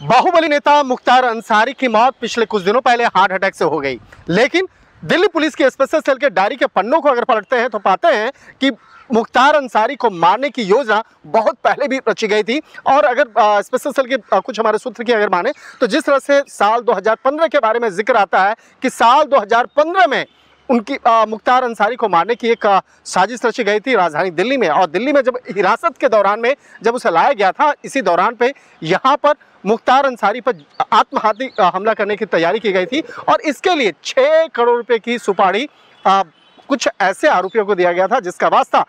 बाहुबली नेता मुख्तार अंसारी की मौत पिछले कुछ दिनों पहले हार्ट अटैक से हो गई, लेकिन दिल्ली पुलिस की स्पेशल सेल के डायरी के पन्नों को अगर पलटते हैं तो पाते हैं कि मुख्तार अंसारी को मारने की योजना बहुत पहले भी रची गई थी। और अगर स्पेशल सेल के कुछ हमारे सूत्र की अगर माने तो जिस तरह से साल 2015 के बारे में जिक्र आता है कि साल 2015 में उनकी मुख्तार अंसारी को मारने की एक साजिश रची गई थी राजधानी दिल्ली में। और दिल्ली में जब हिरासत के दौरान में जब उसे लाया गया था, इसी दौरान पे यहाँ पर मुख्तार अंसारी पर आत्मघाती हमला करने की तैयारी की गई थी। और इसके लिए 6 करोड़ रुपए की सुपारी कुछ ऐसे आरोपियों को दिया गया था जिसका वास्ता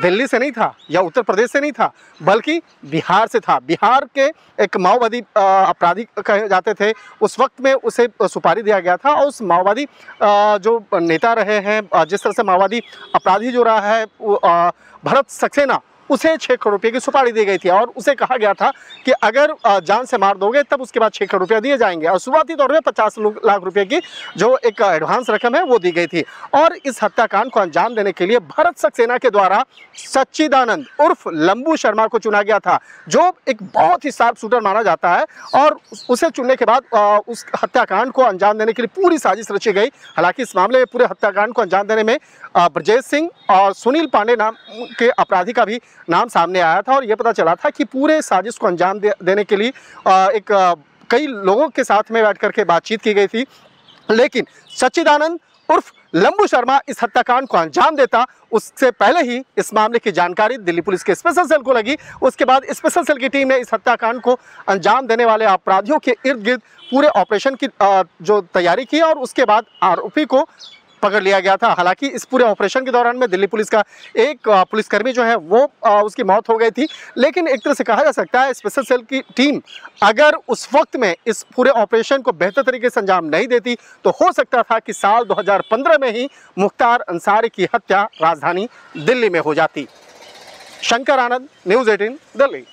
दिल्ली से नहीं था या उत्तर प्रदेश से नहीं था, बल्कि बिहार से था। बिहार के एक माओवादी अपराधी कहे जाते थे, उस वक्त में उसे सुपारी दिया गया था। और उस माओवादी जो नेता रहे हैं, जिस तरह से माओवादी अपराधी जो रहा है भरत सक्सेना, उसे 6 करोड़ रुपये की सुपारी दी गई थी। और उसे कहा गया था कि अगर जान से मार दोगे तब उसके बाद 6 करोड़ रुपया दिए जाएंगे। और शुरुआती तौर में 50 लाख रुपए की जो एक एडवांस रकम है वो दी गई थी। और इस हत्याकांड को अंजाम देने के लिए भरत सक्सेना के द्वारा सच्चिदानंद उर्फ लंबू शर्मा को चुना गया था, जो एक बहुत ही शार्प शूटर माना जाता है। और उसे चुनने के बाद उस हत्याकांड को अंजाम देने के लिए पूरी साजिश रची गई। हालांकि इस मामले में पूरे हत्याकांड को अंजाम देने में ब्रजेश सिंह और सुनील पांडे नाम के अपराधी का भी नाम सामने आया था। और यह पता चला था कि पूरे साजिश को अंजाम देने के लिए कई लोगों के साथ में बैठ करके बातचीत की गई थी, लेकिन सच्चिदानंद उर्फ लंबू शर्मा इस हत्याकांड को अंजाम देता उससे पहले ही इस मामले की जानकारी दिल्ली पुलिस के स्पेशल सेल को लगी। उसके बाद स्पेशल सेल की टीम ने इस हत्याकांड को अंजाम देने वाले अपराधियों के इर्द गिर्द पूरे ऑपरेशन की जो तैयारी की और उसके बाद आरोपी को पकड़ लिया गया था। हालांकि इस पूरे ऑपरेशन के दौरान में दिल्ली पुलिस का एक पुलिसकर्मी जो है वो उसकी मौत हो गई थी। लेकिन एक तरह से कहा जा सकता है स्पेशल सेल की टीम अगर उस वक्त में इस पूरे ऑपरेशन को बेहतर तरीके से अंजाम नहीं देती तो हो सकता था कि साल 2015 में ही मुख्तार अंसारी की हत्या राजधानी दिल्ली में हो जाती। शंकर आनंद, न्यूज़ 18, दिल्ली।